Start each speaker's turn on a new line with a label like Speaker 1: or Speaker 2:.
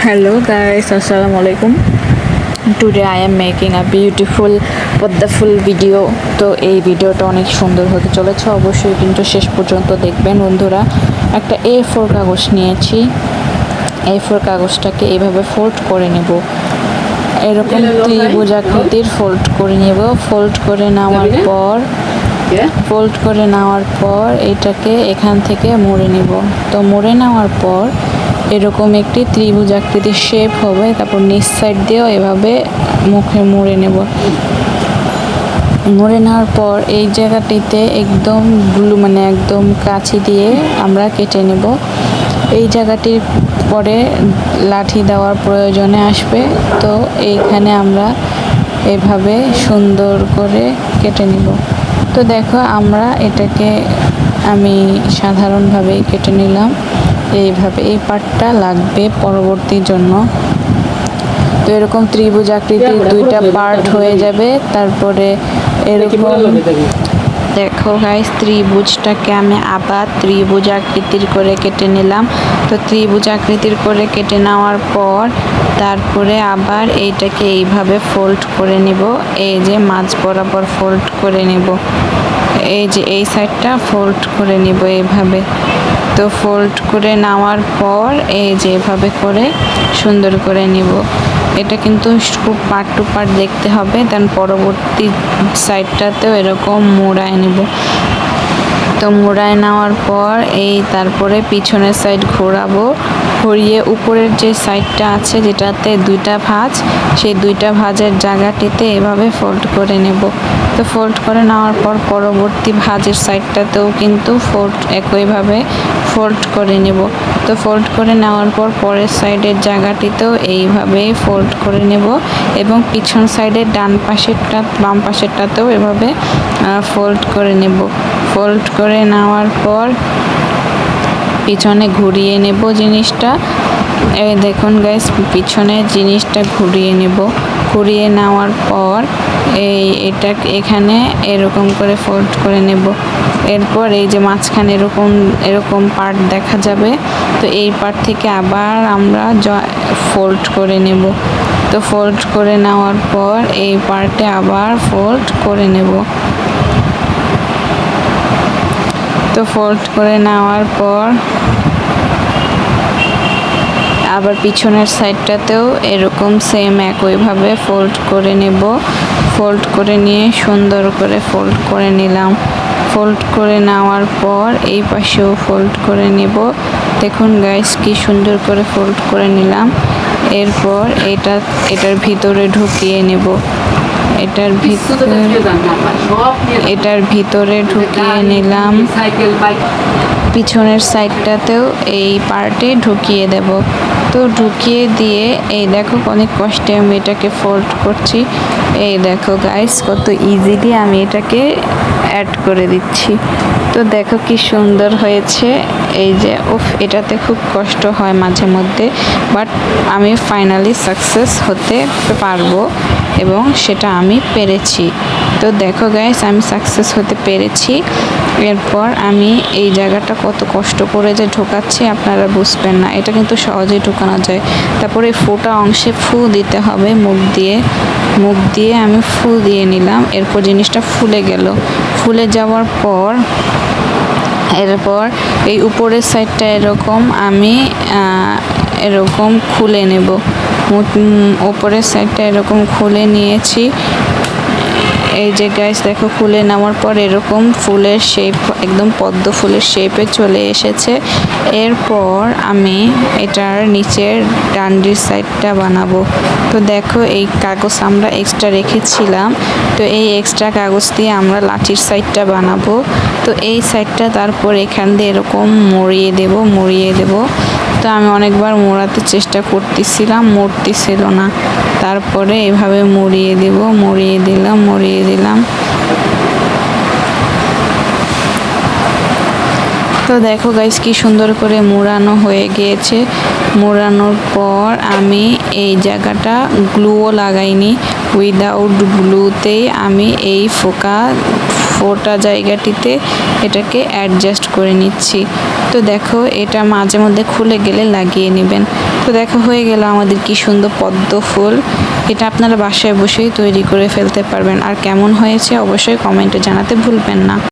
Speaker 1: Hello guys, Assalamualaikum. Today I am making a beautiful পদ্মাফুল video. তো এই ভিডিওটা অনেক সুন্দর হতে চলেছে, অবশ্যই কিন্তু শেষ পর্যন্ত দেখবেন বন্ধুরা। একটা A4 কাগজ নিয়েছি, A4 কাগজটাকে এইভাবে ফোল্ড করে নেব, এরকম ত্রিভুজ আকৃতির ফোল্ড করে নেব। ফোল্ড করে নেওয়ার পর এটাকে এখান থেকে মুড়ে নেব। তো মুড়ে নেওয়ার পর এরকম একটি ত্রিভুজ আকৃতির শেপ হবে। তারপর নিচ সাইড দিয়েও এভাবে মুখে মুড়ে নেব। মুড়ে নেওয়ার পর এই জায়গাটিতে একদম একদম কাঁচি দিয়ে আমরা কেটে নেব। এই জায়গাটির পরে লাঠি দেওয়ার প্রয়োজনে আসবে। তো এইখানে আমরা এভাবে সুন্দর করে কেটে নেব। তো দেখো আমরা এটাকে আমি সাধারণভাবে কেটে নিলাম। এইভাবে এই পার্টটা লাগবে পরবর্তীর জন্য। তো এরকম ত্রিভুজ আকৃতির দুইটা পার্ট হয়ে যাবে। তারপরে এরকম দেখো গাইস, ত্রিভুজটাকে আমি আবার ত্রিভুজ আকৃতির করে কেটে নিলাম। তো ত্রিভুজ আকৃতির করে কেটে নেওয়ার পর তারপরে আবার এইটাকে এইভাবে ফোল্ড করে নিব। এই যে মাঝ বরাবর ফোল্ড করে নিব, এই যে এই সাইডটা ফোল্ড করে নিব এইভাবে। তো ফোল্ড করে নেওয়ার পর এই যে এভাবে করে সুন্দর করে নিব। এটা কিন্তু খুব পার্ট টু পার্ট দেখতে হবে, দেন পরবর্তী সাইডটাতেও এরকম মোড়ায় নেব। তো মোড়ায় নেওয়ার পর তারপরে পিছনের সাইড ঘোরাবো। ঘুরিয়ে উপরের যে সাইডটা আছে যেটাতে দুইটা ভাঁজ, সেই দুইটা ভাঁজের জায়গাটিতে এভাবে ফোল্ড করে নেব। তো ফোল্ড করে নেওয়ার পর পরবর্তী ভাঁজের সাইডটাতেও কিন্তু একইভাবে ফোল্ড করে নেব। তো ফোল্ড করে নেওয়ার পর পরের সাইডের জায়গাটিতেও এইভাবে ফোল্ড করে নেব এবং পিছন সাইডের ডান পাশেরটা বাম পাশেরটাতেও এভাবে ফোল্ড করে নেব। ফোল্ড করে নেওয়ার পর পিছনে ঘুরিয়ে নেব জিনিসটা। এই দেখুন গাইস, পিছনে জিনিসটা ঘুরিয়ে নেব। ঘুরিয়ে নেওয়ার পর এটা এখানে এরকম করে ফোল্ড করে নেব। এরপর এই যে মাঝখানে এরকম পার্ট দেখা যাবে। তো এই পার্ট থেকে আবার আমরা ফোল্ড করে নেব। তো ফোল্ড করে নেওয়ার পর এই পার্টে আবার ফোল্ড করে নেব। তো ফোল্ড করে নেওয়ার পর আবার পিছনের সাইডটাতেও এরকম সেম একইভাবে ফোল্ড করে নেব। ফোল্ড করে নিয়ে সুন্দর করে ফোল্ড করে নিলাম। ফোল্ড করে নেওয়ার পর এই পাশেও ফোল্ড করে নেব। দেখুন গাইস কি সুন্দর করে ফোল্ড করে নিলাম। এরপর এটার ভিতরে ঢুকিয়ে নেব। এটার ভিতরে ঢুকিয়ে নিলাম। পিছনের সাইডটাতেও এই পার্টে ঢুকিয়ে দেব। তো ঢুকিয়ে দিয়ে এই দেখো অনেক কষ্টে আমি এটাকে ফোল্ড করছি। এই দেখো গাইস কত ইজিলি আমি এটাকে অ্যাড করে দিচ্ছি। তো দেখো কি সুন্দর হয়েছে। এই যে এটাতে খুব কষ্ট হয় মাঝে মধ্যে, বাট আমি ফাইনালি সাকসেস হতে পারবো এবং সেটা আমি পেরেছি। তো দেখো গাইস আমি সাকসেস হতে পেরেছি। এরপর আমি এই জায়গাটা কত কষ্ট করে যে ঢোকাচ্ছি আপনারা বুঝবেন না, এটা কিন্তু সহজেই ঢোকানো যায়। তারপরে ফোটা অংশে ফু দিতে হবে মুখ দিয়ে আমি ফু দিয়ে নিলাম। এরপর জিনিসটা ফুলে গেল। ফুলে যাওয়ার পর এরপর এই উপরের সাইডটা আমি এরকম খুলে নেব। উপরের সাইডটা এরকম খুলে নিয়েছি। এই যে গাইস দেখো খুলে নেওয়ার পর এরকম ফুলের শেপ, একদম পদ্ম ফুলের শেপে চলে এসেছে। এরপর আমি এটার নিচের ডান্ডির সাইডটা বানাবো। তো দেখো এই কাগজ আমরা এক্সট্রা রেখেছিলাম, তো এই এক্সট্রা কাগজ দিয়ে আমরা লাঠির সাইডটা বানাবো। তো এই সাইডটা তারপর এখান দিয়ে এরকম মুড়িয়ে দেব। তো আমি অনেকবার মোড়াতে চেষ্টা করতেছিলাম, মরতেছিল না। তারপরে এভাবে মুড়িয়ে দিলাম। তো দেখো গাইস কি সুন্দর করে মোড়ানো হয়ে গিয়েছে। মোড়ানোর পর আমি এই জায়গাটা গ্লুও লাগাইনি, উইদাউট গ্লুতেই আমি এই ফোটা জায়গাটিতে এটাকে অ্যাডজাস্ট করে নিচ্ছি। তো দেখো এটা মাঝে মধ্যে খুলে গেলে লাগিয়ে নেবেন। তো দেখো হয়ে গেল আমাদের কি সুন্দর পদ্ম ফুল। এটা আপনারা বাসায় বসেই তৈরি করে ফেলতে পারবেন। আর কেমন হয়েছে অবশ্যই কমেন্টে জানাতে ভুলবেন না।